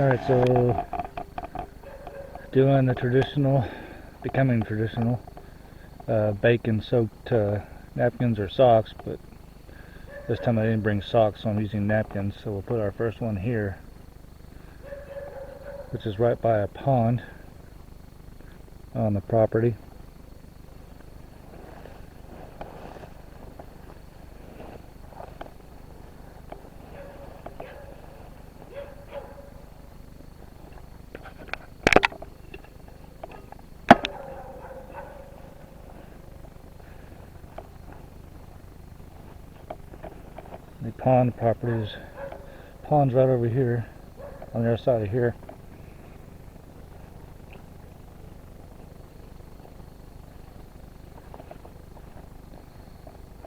Alright, so doing the traditional, becoming traditional, bacon soaked napkins or socks, but this time I didn't bring socks, so I'm using napkins. So we'll put our first one here, which is right by a pond on the property. The pond property is pond's right over here on the other side of here.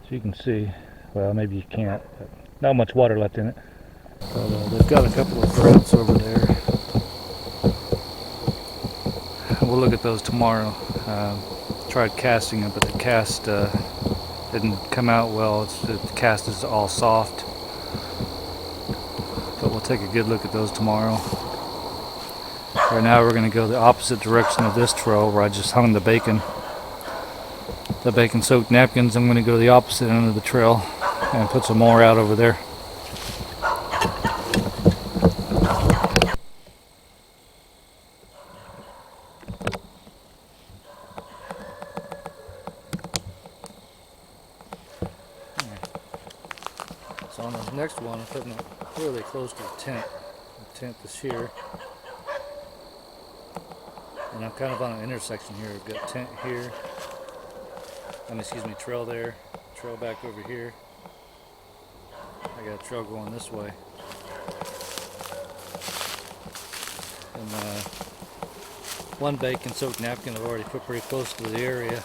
So you can see, well, maybe you can't, but not much water left in it. But they've got a couple of trout over there. We'll look at those tomorrow. Tried casting them, but the cast didn't come out well. The cast is all soft. But we'll take a good look at those tomorrow. Right now we're going to go the opposite direction of this trail where I just hung the bacon soaked napkins. I'm going to go to the opposite end of the trail and put some more out over there. So on the next one, I'm putting it really close to the tent. The tent is here. And I'm kind of on an intersection here. I've got tent here. Trail there. Trail back over here. I got a trail going this way. And one bacon soaked napkin I've already put pretty close to the area,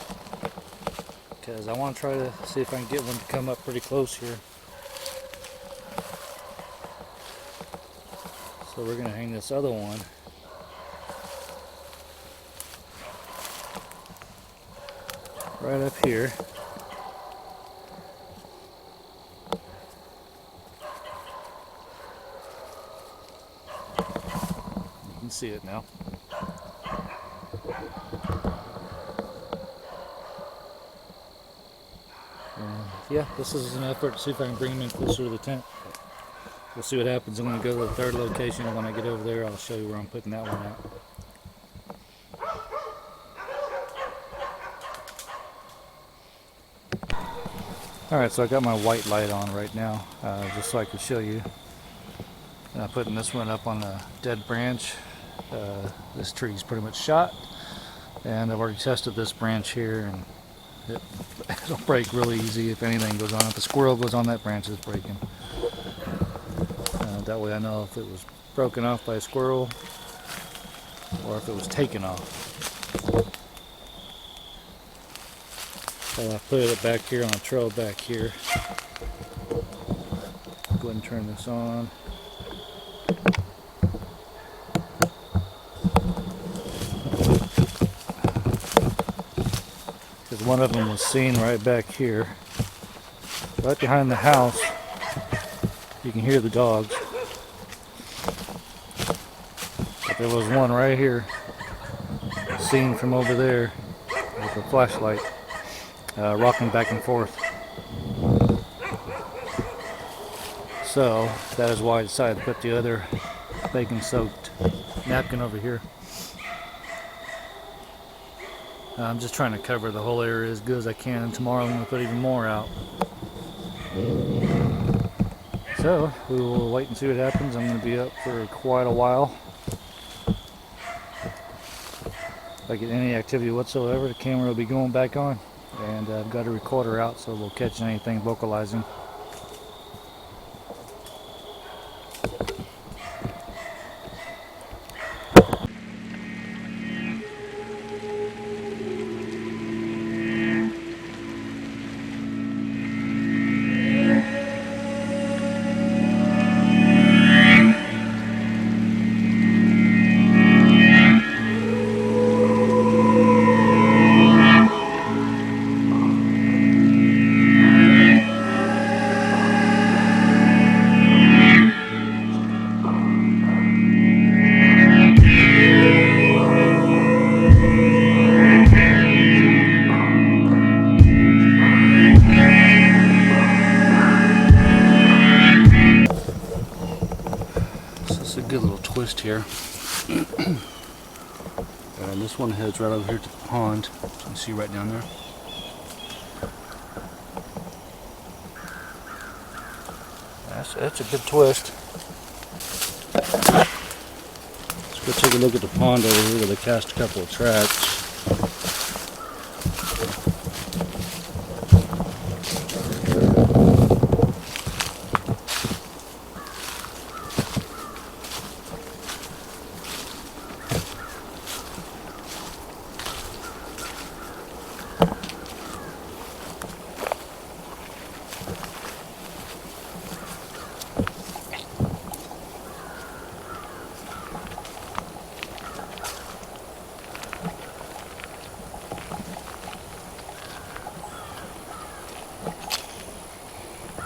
because I want to try to see if I can get one to come up pretty close here. So we're going to hang this other one right up here. You can see it now. Yeah, this is an effort to see if I can bring them in closer to the tent. We'll see what happens. I'm going to go to the third location, and when I get over there I'll show you where I'm putting that one out. Alright, so I got my white light on right now, just so I can show you. I'm putting this one up on a dead branch. This tree's pretty much shot, and I've already tested this branch here, and it'll break really easy if anything goes on. If a squirrel goes on that branch, it's breaking. That way I know if it was broken off by a squirrel or if it was taken off. So I put it back here on a trail back here. Go ahead and turn this on. Because one of them was seen right back here, right behind the house. You can hear the dogs. But there was one right here, seen from over there with a flashlight, rocking back and forth. So that is why I decided to put the other bacon soaked napkin over here. I'm just trying to cover the whole area as good as I can, and tomorrow I'm going to put even more out. So we will wait and see what happens. I'm going to be up for quite a while. If I get any activity whatsoever, the camera will be going back on, and I've got a recorder out so we'll catch anything vocalizing. here. And this one heads right over here to the pond. You can see right down there. That's a good twist. Let's go take a look at the pond over here where they cast a couple of tracks.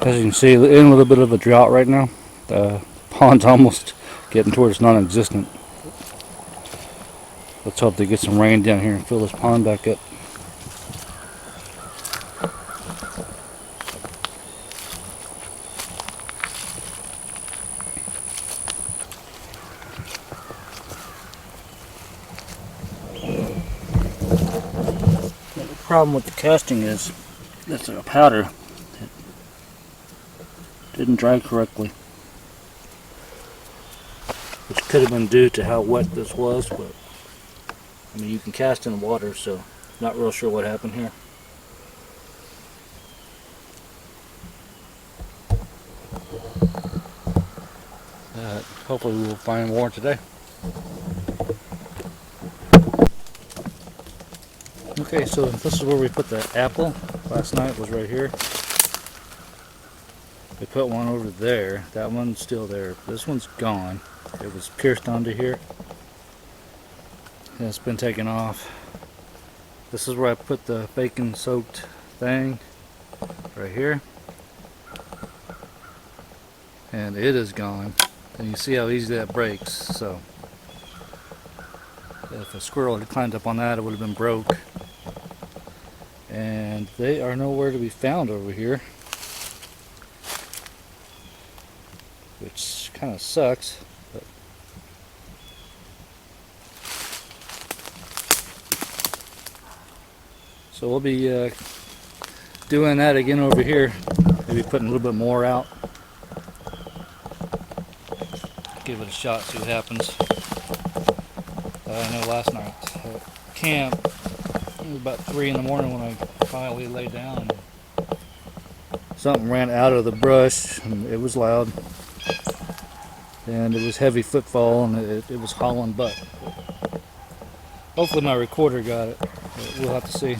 As you can see, in a little bit of a drought right now. The pond's almost getting towards non-existent. Let's hope they get some rain down here and fill this pond back up. The problem with the casting is it's a powder. Didn't dry correctly, which could have been due to how wet this was, but I mean, you can cast in water, so not real sure what happened here. Hopefully we will find more today. Okay, so this is where we put the apple. Last night was right here. We put one over there. That one's still there. This one's gone. It was pierced onto here. And it's been taken off. This is where I put the bacon soaked thing. Right here. And it is gone. And you see how easy that breaks. So if a squirrel had climbed up on that, it would have been broke. And they are nowhere to be found over here. Which kind of sucks, but so we'll be doing that again over here, maybe putting a little bit more out, give it a shot, see what happens. I know last night at camp, it was about 3 in the morning when I finally lay down, something ran out of the brush and it was loud. And it was heavy footfall, and it was hauling butt. Hopefully my recorder got it. We'll have to see.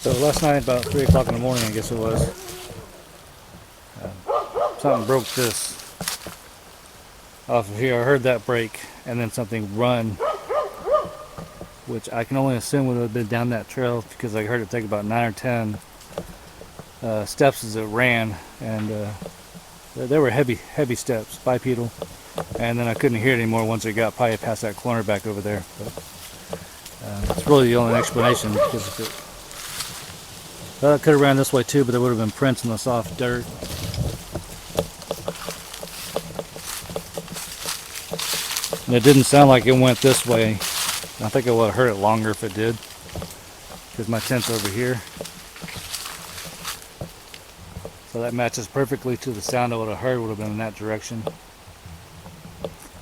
So last night about 3 o'clock in the morning, I guess it was, something broke this off of here. I heard that break and then something run which I can only assume would have been down that trail because I heard it take about 9 or 10 steps as it ran, and they were heavy steps, bipedal. And then I couldn't hear it anymore once it got probably past that corner back over there. But it's really the only explanation, because if it could have ran this way too, but there would have been prints in the soft dirt. And it didn't sound like it went this way. I think I would have heard it longer if it did, because my tent's over here. So that matches perfectly to the sound I would have heard would have been in that direction.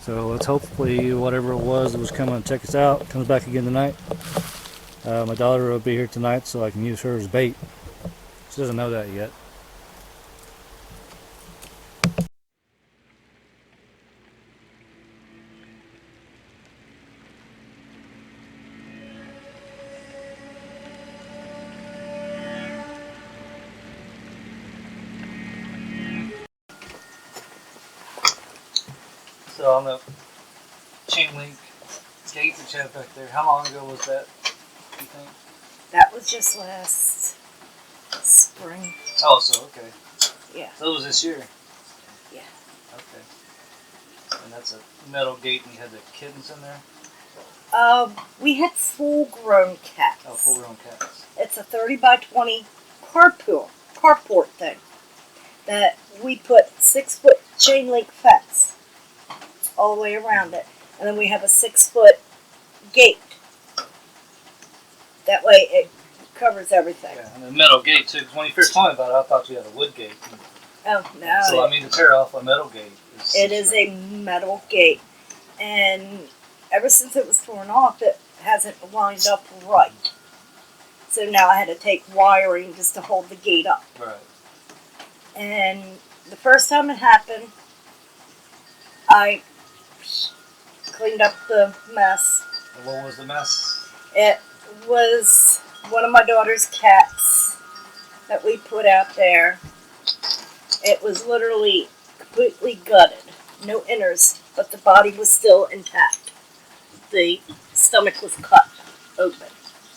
So let's hopefully whatever it was coming to check us out comes back again tonight. My daughter will be here tonight, so I can use her as bait. She doesn't know that yet. So on the chain link gate that you have back there, how long ago was that, you think? That was just last spring. Oh, so okay. Yeah. So it was this year? Yeah. Okay. And that's a metal gate, and you had the kittens in there? We had full-grown cats. Oh, full-grown cats. It's a 30 by 20 carport thing that we put 6-foot chain link fence all the way around it, and then we have a 6-foot gate. That way it covers everything. Yeah, and a metal gate too. 'Cause when you first told me about it, I thought you had a wood gate. Oh no! So I mean, to tear off a metal gate. It is a metal gate, and ever since it was torn off, it hasn't lined up right. So now I had to take wiring just to hold the gate up. Right. And the first time it happened, I cleaned up the mess. And what was the mess? It was one of my daughter's cats that we put out there. It was literally completely gutted. No inners, but the body was still intact. The stomach was cut open.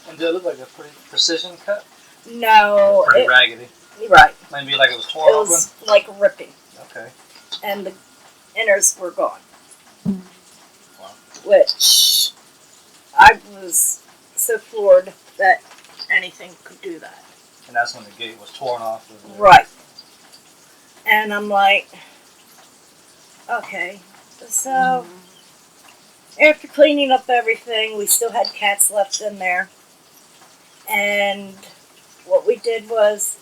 And did it look like a pretty precision cut? No. Pretty raggedy. Right. Maybe like it was torn It open? was like ripping. Okay. And the inners were gone. Wow. Which I was so floored that anything could do that. And that's when the gate was torn off. Right. And I'm like, okay. So, after cleaning up everything, we still had cats left in there. And what we did was,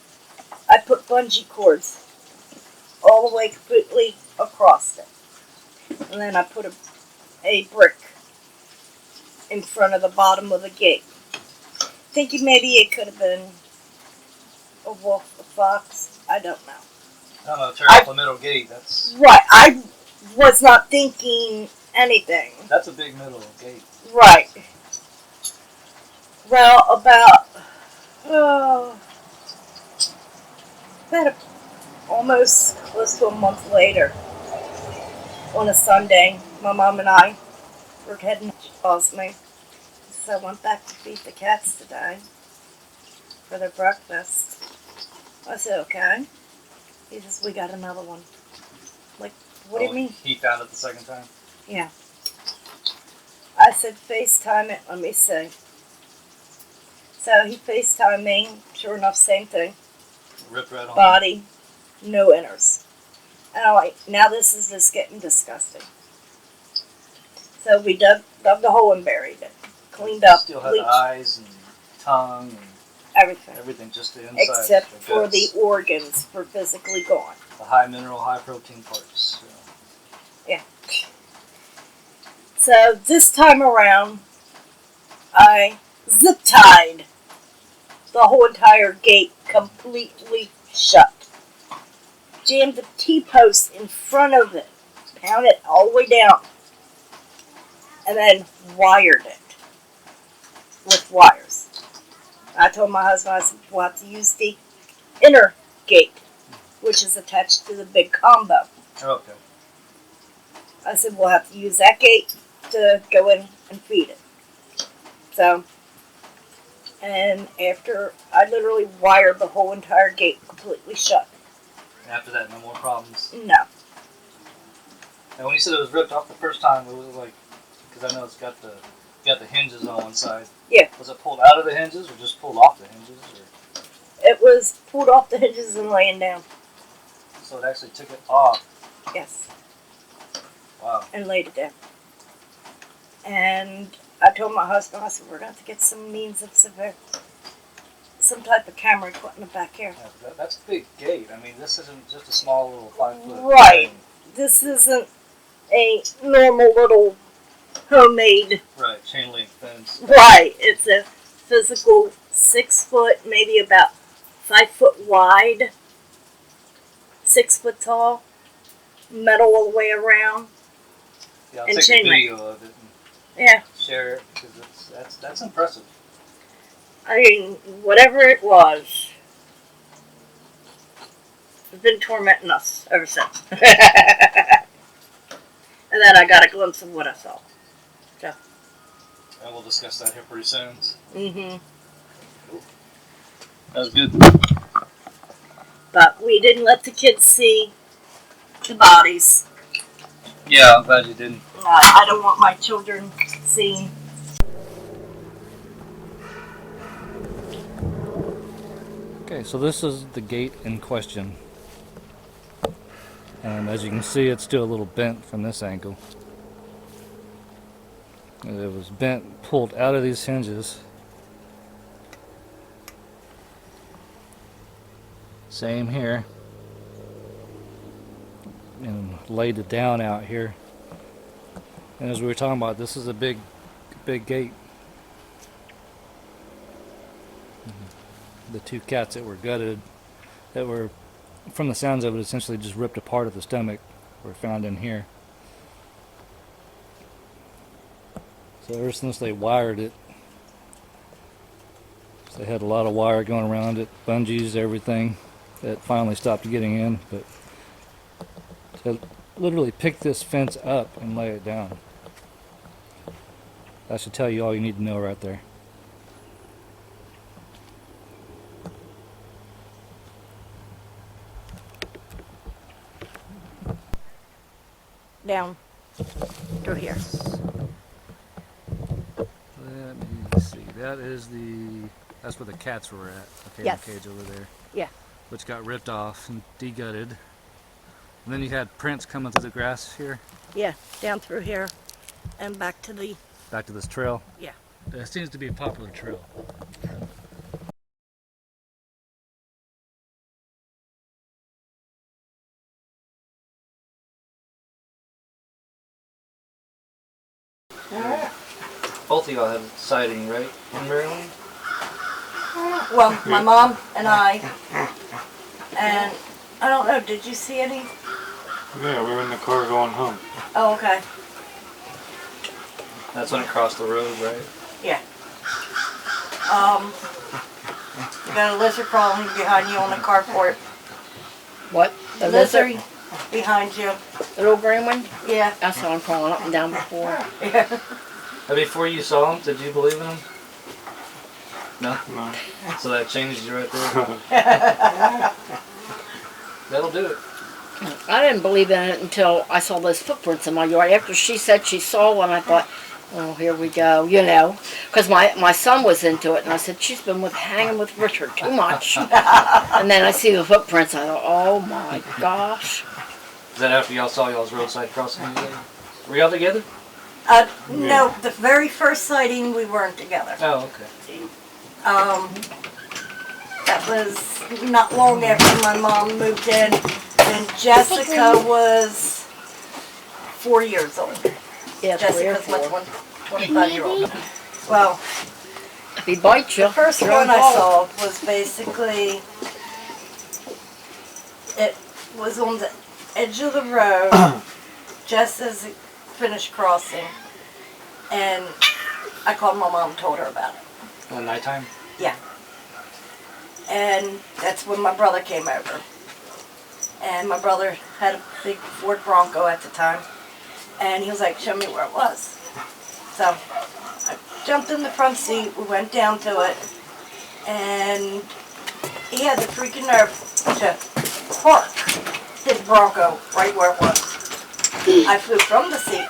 I put bungee cords all the way completely across it. And then I put a brick in front of the bottom of the gate. Thinking maybe it could have been a wolf, a fox, I don't know. I don't know, tear off a metal gate, that's... Right, I was not thinking anything. That's a big metal gate. Right. Well, about almost close to a month later, on a Sunday, my mom and I were heading. She calls me. So I went back to feed the cats today for their breakfast. I said, okay. He says, we got another one. Like, what do you mean? He found it the second time? Yeah. I said, FaceTime it, let me see. So he FaceTimed me, sure enough, same thing. Ripped right on. Body, no inners. And I'm like, now this is just getting disgusting. So we dug the hole and buried it. Cleaned up, Still had bleached, the eyes and tongue and everything. everything, just the inside. Except for the guts. organs were physically gone. The high mineral, high protein parts. Yeah. So this time around, I zip-tied the whole entire gate completely shut. Jammed the T-post in front of it, pounded it all the way down, and then wired it with wires. I told my husband, I said, we'll have to use the inner gate, which is attached to the big combo. Okay. I said, we'll have to use that gate to go in and feed it. So, and after I literally wired the whole entire gate completely shut. After that, no more problems. No. And when you said it was ripped off the first time, it was like, because I know it's got the hinges on one side. Yeah. Was it pulled out of the hinges or just pulled off the hinges? Or? It was pulled off the hinges and laying down. So it actually took it off. Yes. Wow. And laid it down. And I told my husband, I said, we're going to have to get some means of some type of camera equipment back here. Yeah, that's a big gate. I mean, this isn't just a small little 5-foot. Right. This isn't a normal little homemade. Right, chain link fence. Right. It's a physical 6 foot, maybe about 5 foot wide, 6 foot tall, metal all the way around. Yeah, I'll And take a chain link. video of it Yeah. and share it because that's impressive. I mean, whatever it was, it's been tormenting us ever since. And then I got a glimpse of what I saw. So. And we'll discuss that here pretty soon. Mm-hmm. That was good. But we didn't let the kids see the bodies. Yeah, I'm glad you didn't. I don't want my children seeing. Okay, so this is the gate in question. And as you can see, it's still a little bent from this angle. And it was bent, pulled out of these hinges. Same here. And laid it down out here. And as we were talking about, this is a big gate. The two cats that were gutted, that were, from the sounds of it, essentially just ripped apart at the stomach, were found in here. So ever since they wired it, so they had a lot of wire going around it, bungees, everything, that finally stopped getting in. But to literally pick this fence up and lay it down, that should tell you all you need to know right there. Down through here. Let me see. That's where the cats were at. Okay, Yes. the cage over there. Yeah. Which got ripped off and de-gutted. And then you had prints coming through the grass here, Yeah, down through here and back to this trail. Yeah. It seems to be a popular trail. Both of y'all had a sighting, right? In Maryland? Well, my mom and I, and I don't know, did you see any? Yeah, we were in the car going home. Oh, okay. That's when it crossed the road, right? Yeah. You got a lizard crawling behind you on the carport. What? The Lizard lizard? behind you. The little green one? Yeah. I saw him crawling up and down before. Yeah. And before you saw him, did you believe in him? No? No. So that changed you right there? That'll do it. I didn't believe in it until I saw those footprints in my yard. After she said she saw one, I thought, oh, here we go, you know. Because my son was into it, and I said, she's been hanging with Richard too much. And then I see the footprints, I thought, oh my gosh. Is that after y'all saw y'all's roadside crossing? Were y'all together? No, the very first sighting we weren't together. Oh, okay. That was not long after my mom moved in, and Jessica was 4 years old. Yeah, 3 or Jessica's my 4. 25-year-old. Well, If he bites you, the first you're one I involved. saw was basically, it was on the edge of the road, just as it finished crossing, and I called my mom and told her about it. At nighttime? Yeah. And that's when my brother came over. And my brother had a big Ford Bronco at the time. And he was like, show me where it was. So I jumped in the front seat. We went down to it, and he had the freaking nerve to park his Bronco right where it was. I flew from the seat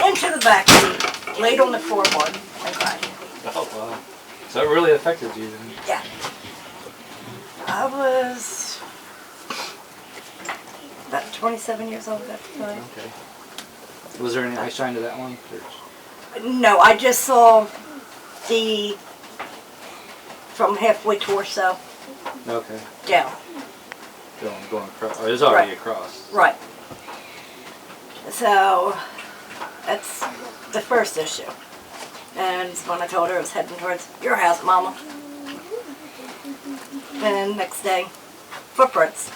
into the back seat, laid on the floorboard, and cried. Oh wow. So it really affected you then? Yeah. I was about 27 years old at the time. Okay. Was there any eye shine to that one? No, I just saw the from halfway torso Okay. down. Going across. Oh, it was already across. Right. So that's the first issue. And when I told her I was heading towards your house, Mama. And next day, footprints.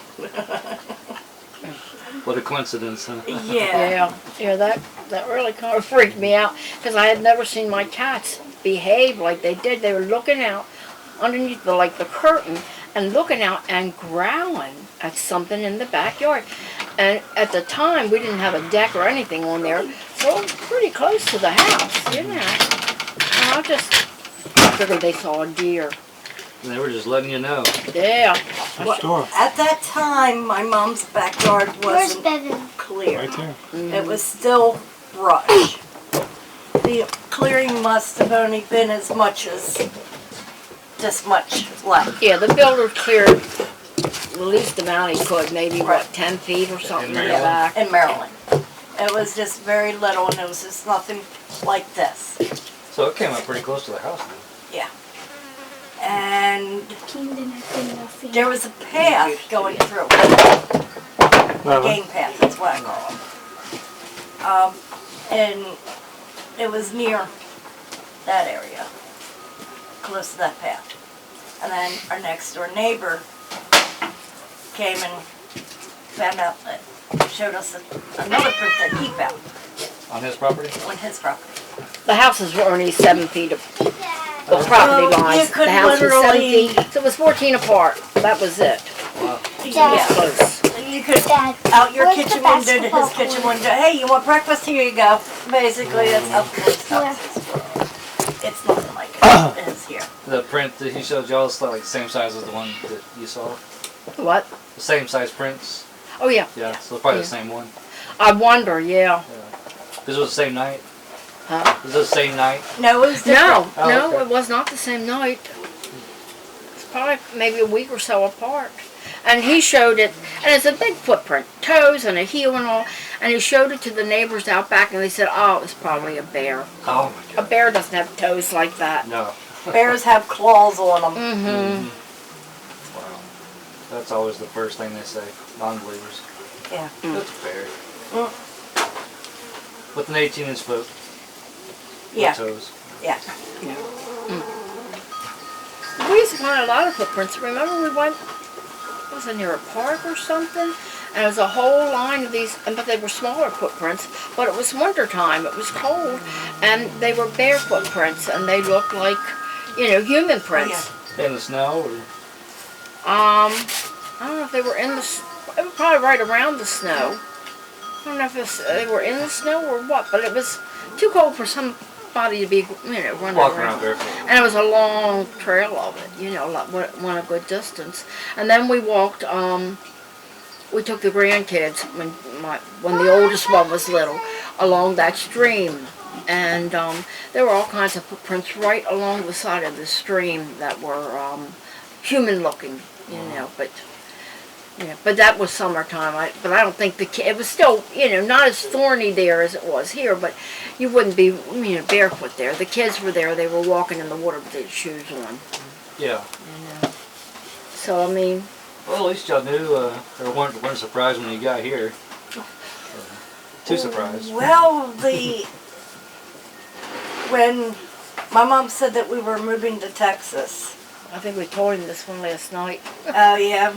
What a coincidence, huh? Yeah. Yeah, that really kind of freaked me out because I had never seen my cats behave like they did. They were looking out underneath the curtain and looking out and growling at something in the backyard. And at the time, we didn't have a deck or anything on there, so it was pretty close to the house, you know. And I just figured they saw a deer. And they were just letting you know. Yeah. Store. At that time, my mom's backyard Where's wasn't Bevan? clear. Right there. It was still brush. The clearing must have only been as much as this much left. Yeah, the builder cleared the least amount he could, maybe, Right. 10 feet or something In in the Maryland? back. In Maryland. It was just very little, and it was just nothing like this. So it came up pretty close to the house then. And Kingdom has been nothing. there was a path going through. A Lava. game path, that's what I call it. And it was near that area, close to that path. And then our next door neighbor came and found out that, showed us another print that he found On his property? on his property. The houses were only 7 feet of property Well, lines. you could The house was 7 literally- feet, so it was 14 apart. That was it. Wow. Yeah. Close. You could Dad, out your where's the kitchen window to basketball his kitchen court? window. Hey, you want breakfast? Here you go. Basically, that's how close Where? it's nothing like it is here. The print that he showed y'all is like the same size as the one that you saw? What? The same size prints? Oh, yeah. Yeah, so probably Yeah. the same one. I wonder, yeah. This was the same night? Huh? This was the same night? No, it was different. No, Oh, no, okay. it was not the same night. It's probably maybe a week or so apart. And he showed it, and it's a big footprint, toes and a heel and all. And he showed it to the neighbors out back, and they said, "Oh, it was probably a bear. Oh my A bear doesn't have toes like that." No. Bears have claws on them. Mm-hmm. Wow. That's always the first thing they say, non-believers. Yeah. That's fair. Mm. With an 18-inch foot. Yeah. With toes. Yeah. We used to find a lot of footprints. Remember we went, was it near a park or something? And there was a whole line of these, but they were smaller footprints. But it was winter time, it was cold, and they were bear footprints, and they looked like, human prints. In the snow or? I don't know if they were in the, it was probably right around the snow. I don't know if they were in the snow or what, but it was too cold for somebody to be, running Walking around. around barefoot. And it was a long trail of it, went a good distance. And then we walked, we took the grandkids, when the oldest one was little, along that stream. And there were all kinds of footprints right along the side of the stream that were human looking, but that was summertime. But I don't think it was still, not as thorny there as it was here, but you wouldn't be, barefoot there. The kids were there, they were walking in the water with their shoes on. Yeah. So, I mean, Well, at least y'all knew, or weren't surprised when you got here. Too surprised. Well, when my mom said that we were moving to Texas. I think we told him this one last night. Oh yeah.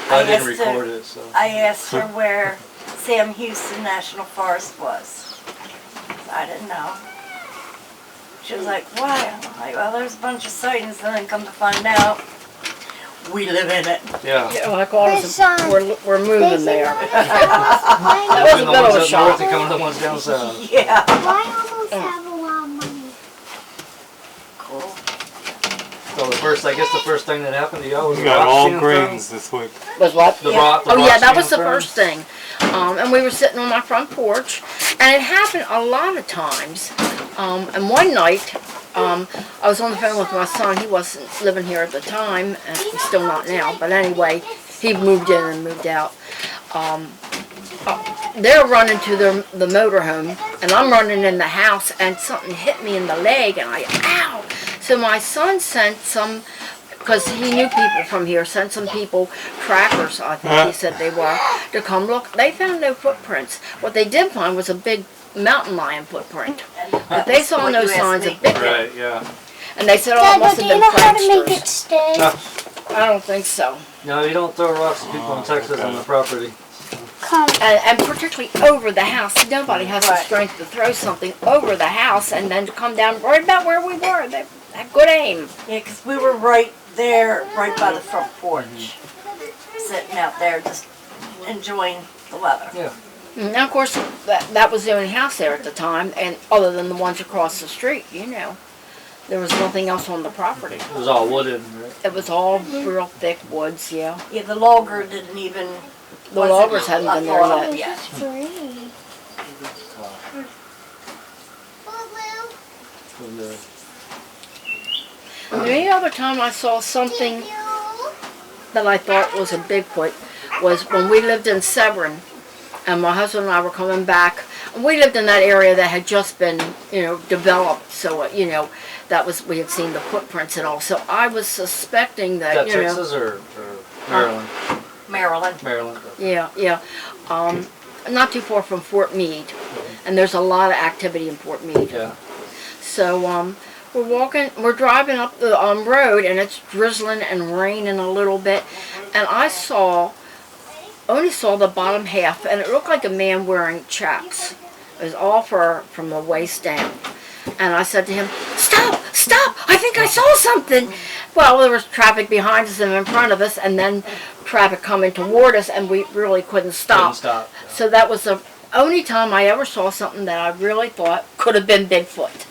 I didn't asked her- record it, so. I asked her where Sam Houston National Forest was. I didn't know. She was like, why? I'm like, well, there's a bunch of sightings, and then come to find out, we live in it. Yeah. Yeah, I called us, we're moving There's there. That was a Moving the bit of ones a up shock. north and coming to the ones down south. Yeah. I almost have a lot of money. I guess the first thing that happened to y'all was We the got rocks all being thrown? grains this week. Was what? The Yeah. rock. The Oh yeah, rocks that being was the thrown? first thing. And we were sitting on my front porch, and it happened a lot of times. And one night, I was on the phone with my son. He wasn't living here at the time, and he's still not now. But anyway, he moved in and moved out. They're running to the motorhome, and I'm running in the house, and something hit me in the leg, and ow! So my son sent some, because he knew people from here, sent some people, trackers, I think he said they were, to come look. They found no footprints. What they did find was a big mountain lion footprint. But they saw What no you asked signs me. of Bigfoot. Right. Yeah. And they said, oh, it Dad, must do have you been know how to make it pranksters. stay? I don't think so. No, you don't throw rocks at people in Texas on the property. Come. And particularly over the house. Nobody has the Right. strength to throw something over the house and then to come down right about where we were. They had good aim. Yeah, because we were right there, right by the front porch, sitting out there just enjoying the weather. Yeah. And of course, that was the only house there at the time, and other than the ones across the street, you know. There was nothing else on the property. It was all wooded. Right? It was all real thick woods, yeah. Yeah, the logger didn't even. The wasn't loggers hadn't a been there thought of yet. yet. Free. And the other time I saw something that I thought was a Bigfoot was when we lived in Severn, and my husband and I were coming back. And we lived in that area that had just been, developed. So, that was, we had seen the footprints and all. So I was suspecting Is that, that Texas or Maryland? Maryland. Maryland. Yeah. Not too far from Fort Meade. And there's a lot of activity in Fort Meade. Yeah. So we're driving up the road, and it's drizzling and raining a little bit. And I only saw the bottom half, and it looked like a man wearing chaps. It was all fur from the waist down. And I said to him, stop, I think I saw something. Well, there was traffic behind us and in front of us, and then traffic coming toward us, and we really couldn't stop. So that was the only time I ever saw something that I really thought could have been Bigfoot.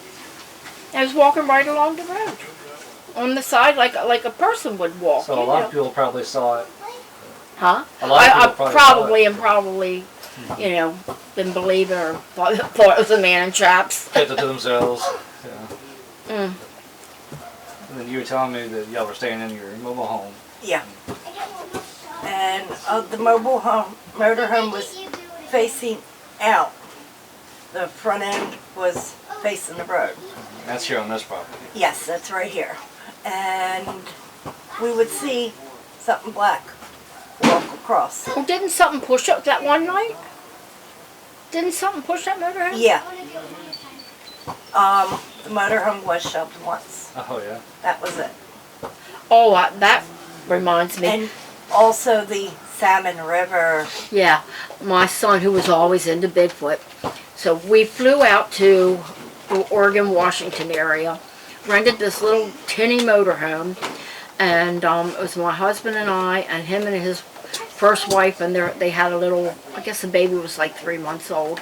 I was walking right along the road, on the side like a person would walk. So a lot of people probably saw it. Huh? A lot of people I probably probably, didn't believe it or thought it was a man in chaps. kept it to themselves. Yeah. Mm. And then you were telling me that y'all were staying in your mobile home. Yeah. And the motorhome was facing out. The front end was facing the road. That's here on this property. Yes, that's right here. And we would see something black walk across. Well, didn't something push up that one night? Didn't something push that motorhome? Yeah. The motorhome was shoved once. Oh yeah. That was it. Oh, that reminds me. And also the Salmon River. Yeah, my son, who was always into Bigfoot. So we flew out to the Oregon, Washington area, rented this little tinny motorhome, and it was my husband and I, and him and his first wife, and they had a little, I guess the baby was like 3 months old.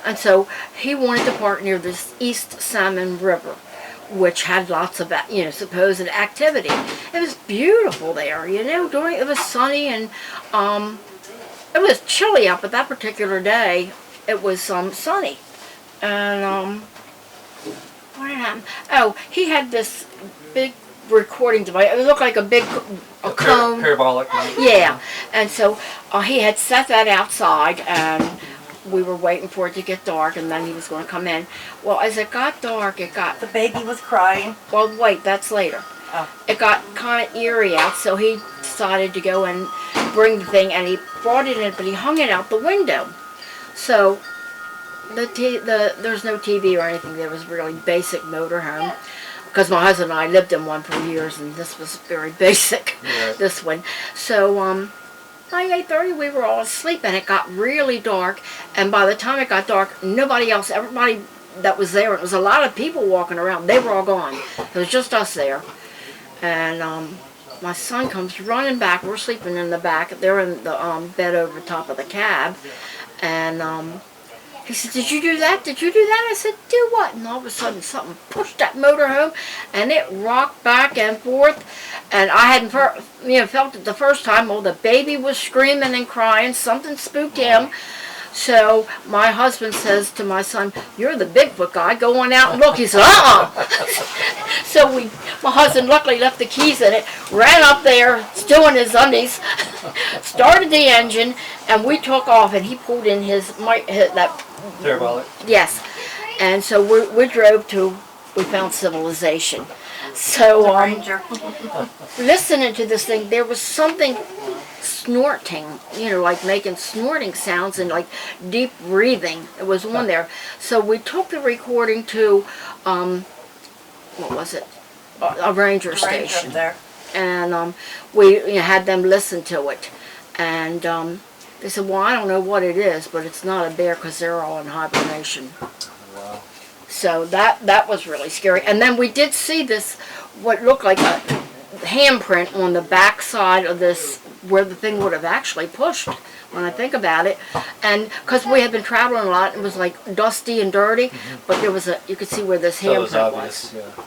And so he wanted to park near this East Salmon River, which had lots of, supposed activity. It was beautiful there, it was sunny, and it was chilly out, but that particular day, it was sunny. And what happened? Oh, he had this big recording device. It looked like a big cone. Parabolic. Yeah, and so he had set that outside, and we were waiting for it to get dark, and then he was going to come in. Well, as it got dark, The baby was crying. well, wait, that's later. Oh. It got kind of eerie out, so he decided to go and bring the thing, and he brought it in, but he hung it out the window. So there's no TV or anything. There was really basic motorhome, because my husband and I lived in one for years, and this was very basic. Yeah. This one. So by 8:30 we were all asleep, and it got really dark. And by the time it got dark, everybody that was there, it was a lot of people walking around. They were all gone. It was just us there. And my son comes running back. We're sleeping in the back. They're in the bed over top of the cab, and He said, did you do that? Did you do that? I said, do what? And all of a sudden something pushed that motorhome and it rocked back and forth. And I hadn't felt it the first time. Well, the baby was screaming and crying. Something spooked him. So my husband says to my son, you're the Bigfoot guy. Go on out and look. He said, So my husband luckily left the keys in it, ran up there, still in his undies, started the engine, and we took off. And he pulled in that Parabolic. Yes. And so we drove to, we found civilization. So Ranger. listening to this thing, there was something snorting, like making snorting sounds and like deep breathing. It was on there. So we took the recording to, what was it? A ranger Ranger station. up there. And we had them listen to it. And they said, well, I don't know what it is, but it's not a bear because they're all in hibernation. Wow. So that was really scary. And then we did see this, what looked like a handprint on the back side of this, where the thing would have actually pushed, when I think about it. And because we had been traveling a lot, it was like dusty and dirty, but there was you could see where this So it was handprint obvious, was. yeah.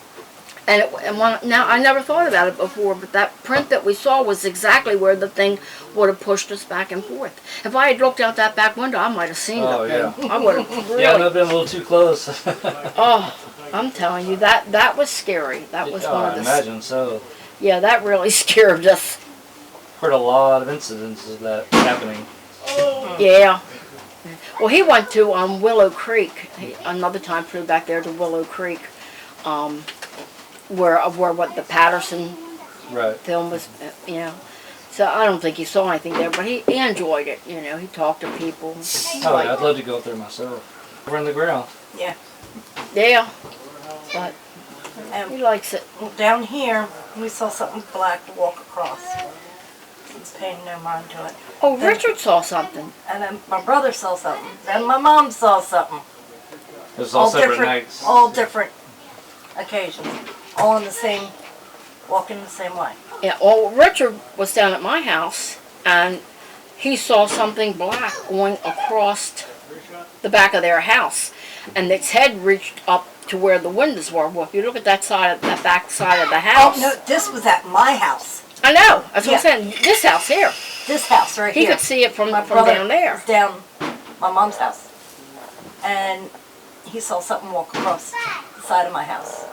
Now, I never thought about it before, but that print that we saw was exactly where the thing would have pushed us back and forth. If I had looked out that back window, I might have seen the thing. I would have really... Yeah, I've been a little too close. Oh, I'm telling you, that was scary. That was one of the... I imagine so. Yeah, that really scared us. Heard a lot of incidents of that happening. Yeah. Well, he went to Willow Creek. Another time flew back there to Willow Creek, where what the Patterson Right. film was, So I don't think he saw anything there, but he enjoyed it. He talked to people. Oh, yeah, I'd love to go up there myself. Over in the ground. Yeah. Yeah, but he likes it. Down here, we saw something black walk across. He's paying no mind to it. Oh, Richard saw something. And then my brother saw something. Then my mom saw something. It was all separate different, nights. all different occasions. All in the same, walking the same way. Yeah. Well, Richard was down at my house, and he saw something black going across the back of their house, and its head reached up to where the windows were. Well, if you look at that back side of the house. Oh, no, this was at my house. I know. That's what I'm saying. This house here. This house right He here. could see it from My brother down there. was down my mom's house. And he saw something walk across the side of my house.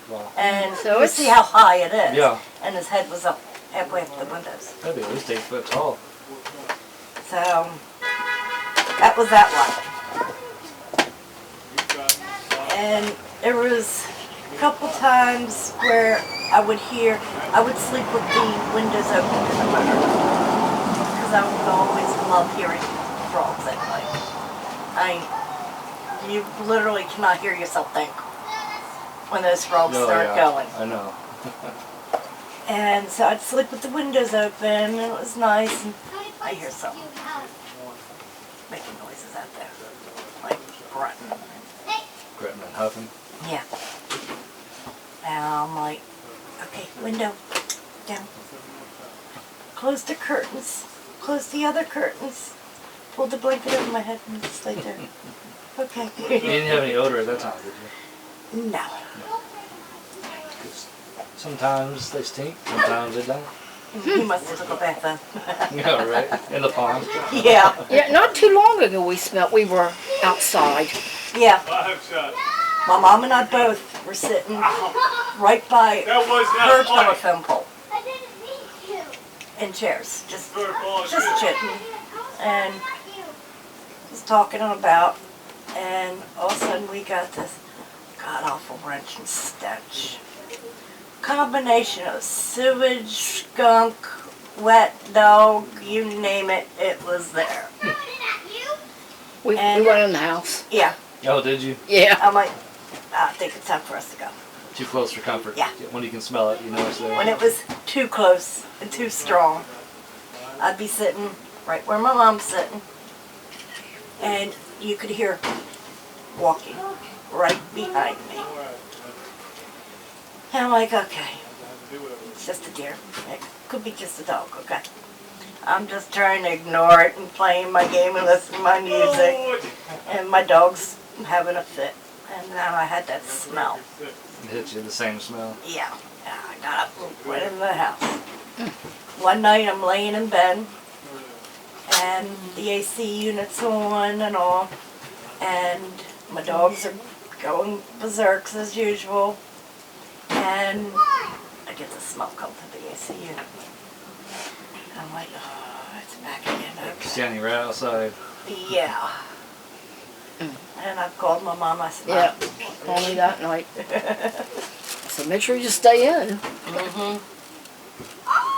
Wow. And So you it's- see how high it is. Yeah. And his head was up halfway up the windows. That'd be at least 8 foot tall. So that was that one. And there was a couple times where I would sleep with the windows open in the winter. Because I would always love hearing frogs at night. You literally cannot hear yourself think when those frogs start going. I know. And so I'd sleep with the windows open, and it was nice, and I hear something making noises out there, like grunting. Gritting and huffing. Yeah. And I'm like, okay, window, down. Close the curtains, close the other curtains, pull the blanket over my head and just lay there. Okay. You didn't have any odor at that time, did you? No. 'Cause sometimes they stink, sometimes they don't. He must have took a bath then. Yeah, right? In the pond. Yeah. Yeah, not too long ago we were outside. Yeah. My mom and I both were sitting right by her telephone pole in chairs, just chitting and just talking about, and all of a sudden we got this god-awful wrenching stench. Combination of sewage, skunk, wet dog, you name it, it was there. We And- went in the house. Yeah, Oh, did you? Yeah. I'm like, I think it's time for us to go. Too close for comfort. Yeah. When you can smell it, you know it's there. When it was too close and too strong, I'd be sitting right where my mom's sitting, and you could hear walking right behind me. And I'm like, okay, it's just a deer. It could be just a dog, okay. I'm just trying to ignore it and playing my game and listening to my music. And my dog's having a fit. And now I had that smell. It hit you the same smell. Yeah, I got up and went in the house. One night I'm laying in bed and the AC unit's on and all, and my dogs are going berserk as usual, and I get the smell come from the AC unit. And I'm like, oh, it's back again. Okay. Standing right outside. Yeah. And I called my mom. I said, Yeah, call me that night. So make sure you stay in.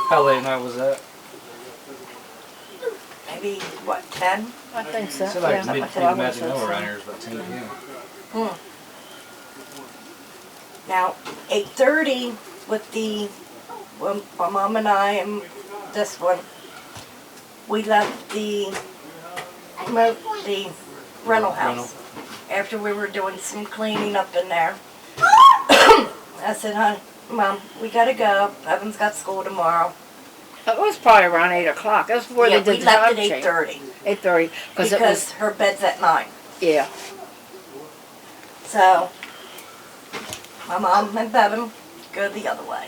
How late at night was that? maybe, what, 10? I think so. So like Yeah. mid That's what I would've magic said, hour so. around here is about 10 p.m. Now, 8:30 with well, my mom and I and this one, we left the rental house after we were doing some cleaning up in there. I said, honey, Mom, we gotta go. Evan's got school tomorrow. It was probably around 8 o'clock. That's before Yeah, they did we the left time at change. 8:30 8:30. Because it because was, her bed's at 9. yeah. So, my mom and Bevan go the other way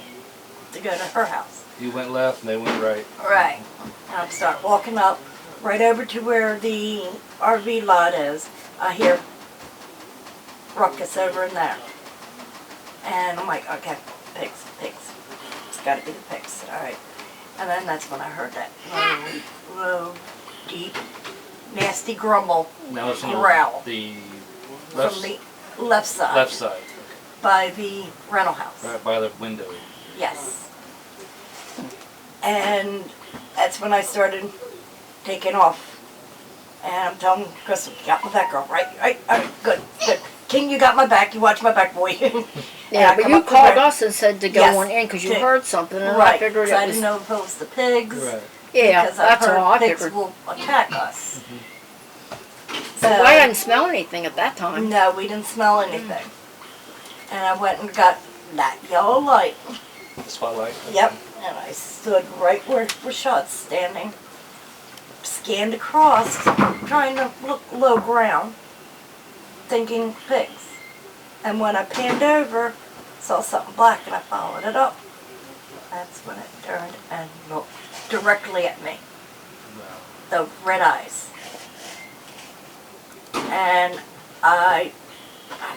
to go to her house. You went left and they went right. Right. And I start walking up right over to where the RV lot is. I hear ruckus over in there. And I'm like, okay, pigs. It's gotta be the pigs. All right. And then that's when I heard that low, deep, nasty grumble And that was from growl the from left, the left side left side, by the rental house. right by the window. Yes. And that's when I started taking off. And I'm telling Chris, you got my back, girl, right? All right, good. King, you got my back. You watch my back, boy. Yeah, but you called us and said to go Yes, on in because you to- heard something, and I Right, figured because I it was. didn't know if it was the pigs. Right. Yeah, Because I've that's heard all I pigs figured. will attack us. But I didn't smell anything at that time. No, we didn't smell anything. And I went and got that yellow light. The spotlight. Yep. And I stood right where Rashad's standing. Scanned across, trying to look low ground, thinking pigs. And when I panned over, saw something black and I followed it up. That's when it turned and looked directly at me. The red eyes. And I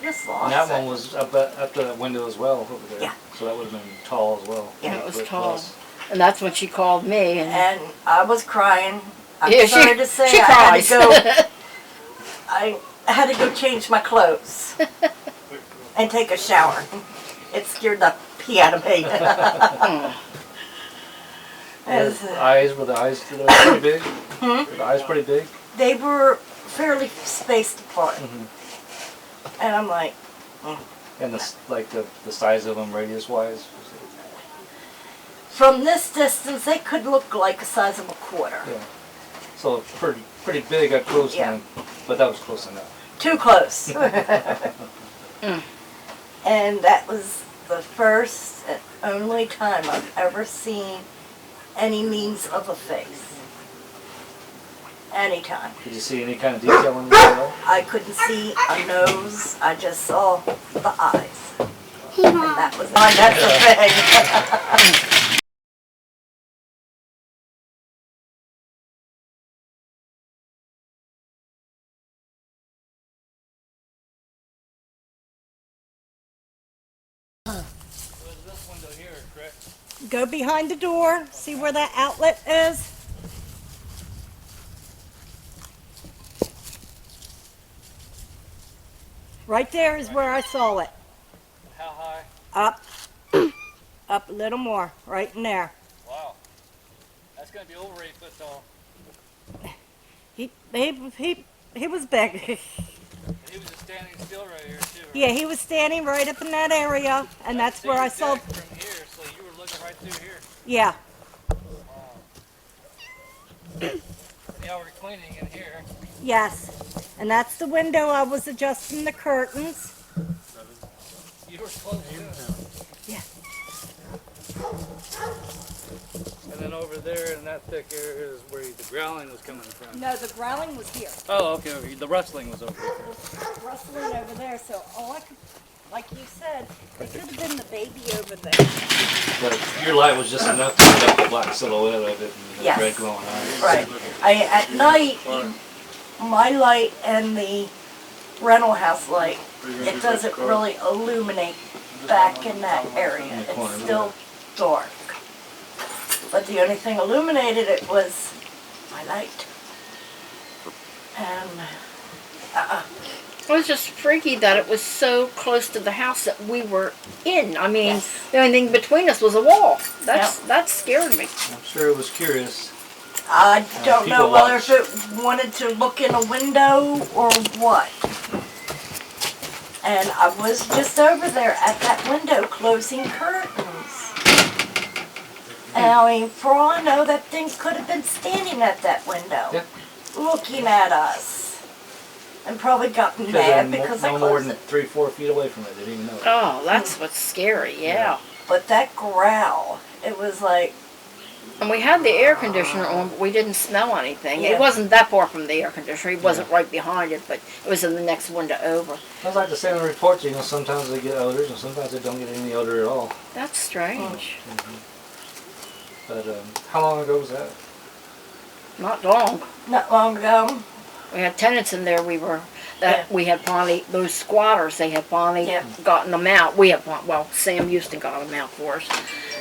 just lost And that it. one was up to that window as well over there. Yeah. So that would have been tall as well. Yeah, it was But tall. plus- And that's when she called me. And I was crying. I'm yeah, sorry to say she I cries. had to go. I had to go change my clothes and take a shower. It scared the pee out of me. As, The eyes were pretty big. Were the eyes pretty big. they were fairly spaced apart, and I'm like, And the size of them radius wise. from this distance, they could look like the size of a quarter. Yeah. So pretty big up close, Yeah. then, but that was close enough. Too close. And that was the first and only time I've ever seen any means of a face. Anytime. Did you see any kind of detail in the tail? I couldn't see a nose. I just saw the eyes. And that was it. That's the thing. This window here, correct? Go behind the door. See where that outlet is? Right there is where I saw it. How high? Up. Up a little more. Right in there. Wow. That's gonna be over 8 foot tall. He was big. He was just standing still right here too. Right? Yeah, he was standing right up in that area, and that's where I saw. From here, so you were looking right through here. Yeah. Now we're cleaning in here. Yes. And that's the window I was adjusting the curtains. You were close too. Yeah. And then over there in that thick area is where the growling was coming from. No, the growling was here. Oh, okay. The rustling was over here. Rustling over there, so all I could, like you said, it could have been the baby over there. But your light was just enough to pick up the black silhouette of it and the Yes. red glowing eyes. Right. At night, my light and the rental house light, it doesn't really illuminate back in that area. It's still dark. But the only thing illuminated it was my light. And It was just freaky that it was so close to the house that we were in. I mean, Yes. the only thing between us was a wall. That scared me. I'm sure it was curious. I don't know people whether watch. if it wanted to look in a window or what. And I was just over there at that window closing curtains. And I mean, for all I know, that thing could have been standing at that window, Yeah. looking at us. And probably gotten mad because I no more closed than it. 3-4 feet away from it. They didn't even know it. Oh, that's what's scary, yeah. But that growl, it was like, And we had the air conditioner on, but we didn't smell anything. Yeah. It wasn't that far from the air conditioner. It wasn't right behind it, but it was in the next window over. I was like to say in the reports, sometimes they get odors and sometimes they don't get any odor at all. That's strange. But how long ago was that? Not long. not long ago. We had tenants in there. We had finally, those squatters, they had finally Yeah. gotten them out. Sam Houston got them out for us.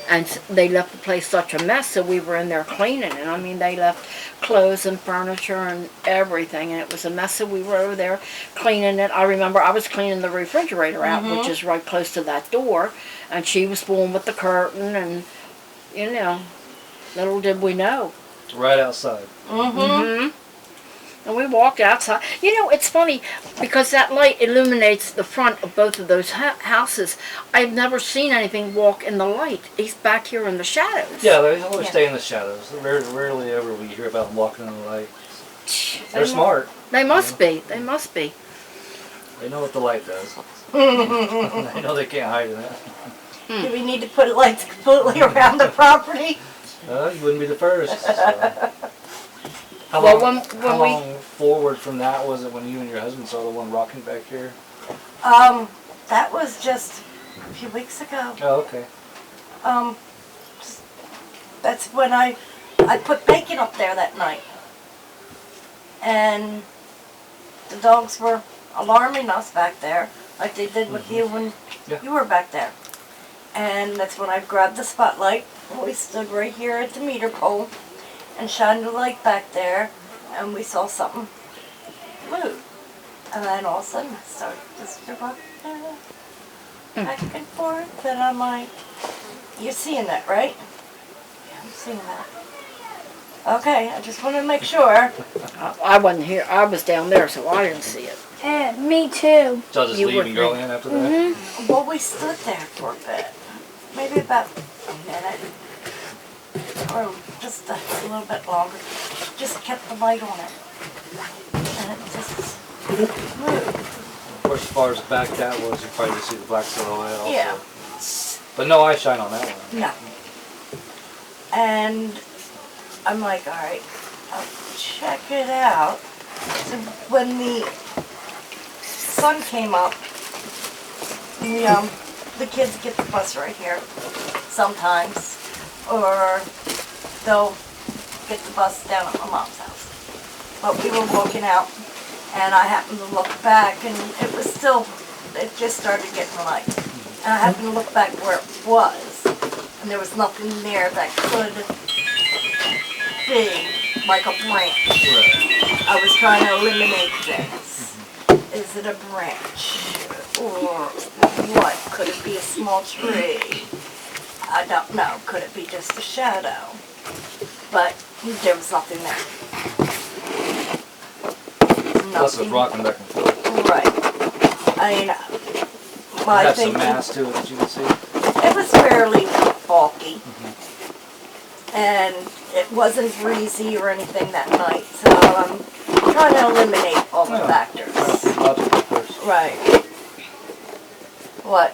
And they left the place such a mess, so we were in there cleaning. And I mean, they left clothes and furniture and everything. And it was a mess, so we were over there cleaning it. I remember I was cleaning the refrigerator out, which is right close to that door. And she was fooling with the curtain and, little did we know. Right outside. And we walked outside. It's funny because that light illuminates the front of both of those houses. I've never seen anything walk in the light. He's back here in the shadows. Yeah, they always Yeah. stay in the shadows. Rarely ever we hear about them walking in the light. They're They smart. They must be. They must be. They know what the light does. They know they can't hide in it. Do we need to put lights completely around the property? You wouldn't be the first. So. How Well, long, when how we- long forward from that was it when you and your husband saw the one rocking back here? That was just a few weeks ago. Oh, okay. That's when I put bacon up there that night. And the dogs were alarming us back there, like they did with you when you were back there. And that's when I grabbed the spotlight. We stood right here at the meter pole and shined the light back there, and we saw something move. And then all of a sudden, I started just to walk back and forth, and I'm like, "You're seeing that, right?" "Yeah, I'm seeing that." "Okay, I just wanted to make sure." I wasn't here. I was down there, so I didn't see it. Me too. So I'll just You leave would and go think. in after that? Well, we stood there for a bit, maybe about a minute, or just a little bit longer. Just kept the light on it, and it just moved. Of course, as far as back that was, you probably just see the black silhouette also. Yeah. But no eye shine on that one. No. And I'm like, all right, I'll check it out. So when the sun came up, the kids get the bus right here sometimes, or they'll get the bus down at my mom's house. But we were walking out, and I happened to look back, and it just started getting light. And I happened to look back where it was, and there was nothing there that could be like a branch. Right. I was trying to eliminate things. Is it a branch? Or what? Could it be a small tree? I don't know. Could it be just a shadow? But there was nothing there. Plus it's rocking back and forth. Right. I mean, It my had some thinking, mass to it that you can see. it was fairly bulky. And it wasn't breezy or anything that night, so I'm trying to eliminate all the factors. Logical, of course. Right. What?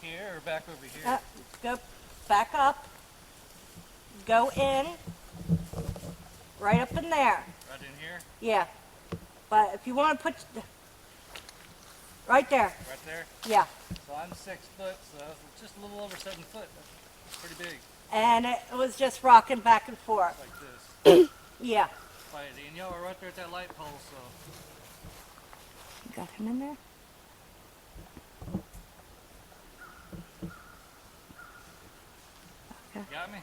here or back over here? Go back up. Go in. Right up in there. Right in here? Yeah. But if you want to put right there. Right there? Yeah. So I'm 6 foot, so it's just a little over 7 foot. That's pretty big. And it was just rocking back and forth. Like this. Yeah. Fighting. And y'all are right there at that light pole, so. You got him in there? You got me?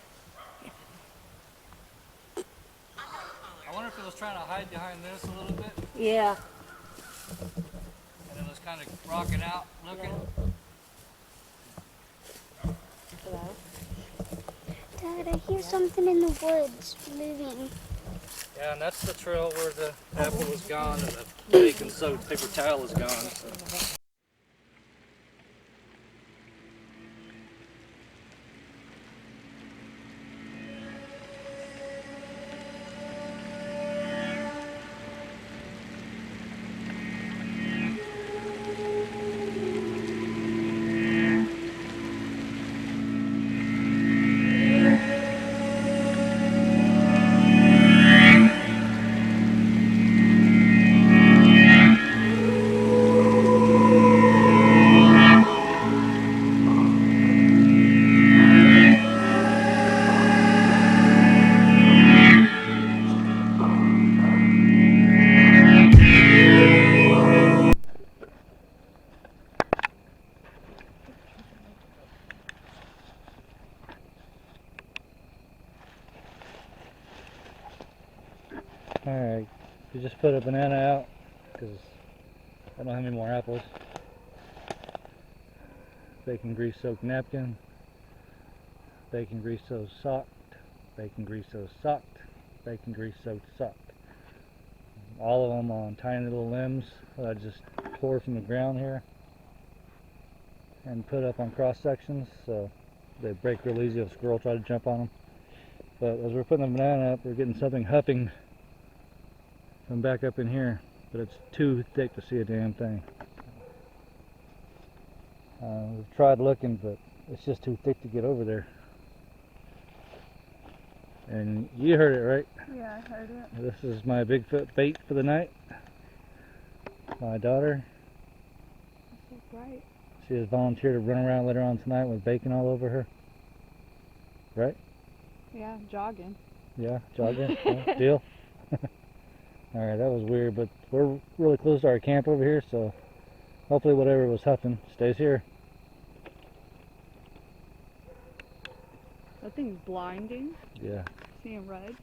I wonder if it was trying to hide behind this a little bit, Yeah. and it was kind of rocking out, looking. Hello? Dad, I hear something in the woods moving. Yeah, and that's the trail where the apple was gone and the bacon soaked paper towel is gone. So. Alright, you just put a banana out because I don't have any more apples. Bacon grease soaked napkin, bacon grease soaked, bacon grease soaked, bacon grease soaked. All of them on tiny little limbs that I just tore from the ground here and put up on cross sections so they break real easy if a squirrel try to jump on them. But as we're putting the banana up, we're getting something huffing from back up in here, but it's too thick to see a damn thing. We've tried looking, but it's just too thick to get over there. And you heard it, right? Yeah, I heard it. This is my Bigfoot bait for the night. My daughter, That's so bright. she has volunteered to run around later on tonight with bacon all over her. Right? Yeah, jogging. Yeah, jogging. Yeah, deal. Alright, that was weird, but we're really close to our camp over here, so hopefully whatever was huffing stays here. That thing's blinding. Yeah. Seeing red.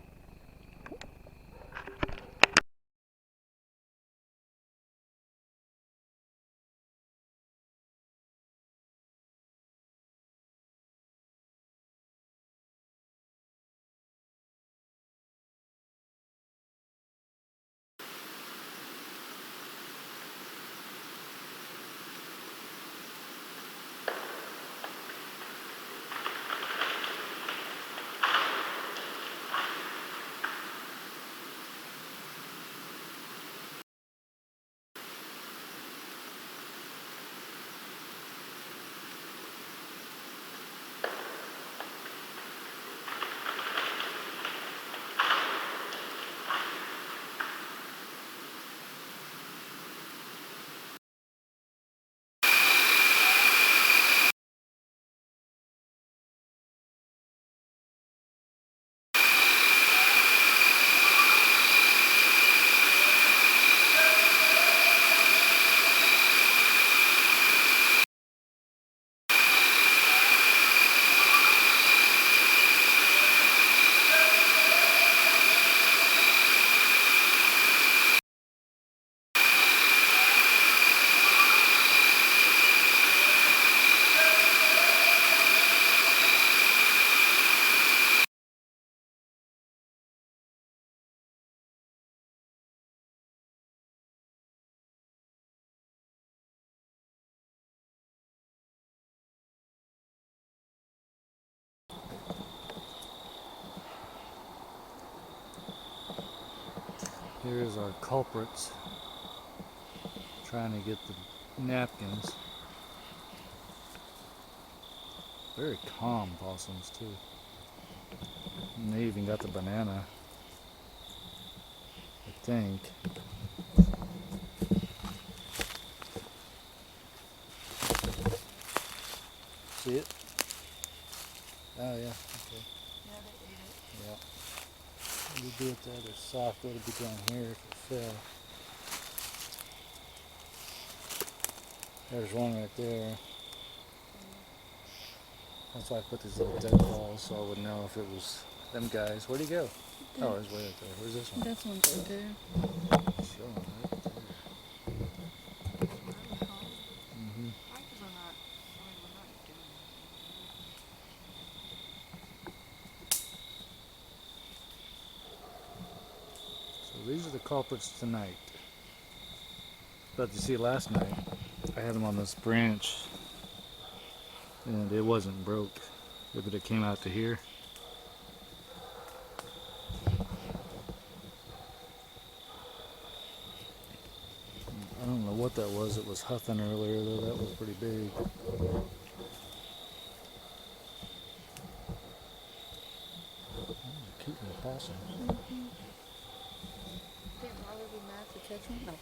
Here's our culprits trying to get the napkins. Very calm possums too. And they even got the banana, I think. See it? Oh yeah, okay. Yeah, they ate it. Yeah. You do it the other soft, it'll be down here if it fell. There's one right there. That's why I put these little dead balls so I would know if it was them guys. Where'd he go? Oh, he's way up there. Where's this one? This one's right there. Chilling right there. Really calm. Mm-hmm. Why? 'Cause we're not. I mean, we're not doing So these are the culprits tonight. But you see, last night I had them on this branch, and it wasn't broke, but it came out to here. I don't know what that was. It was huffing earlier, though. That was pretty big. Cute little possum. Did Riley be mad for catching? No.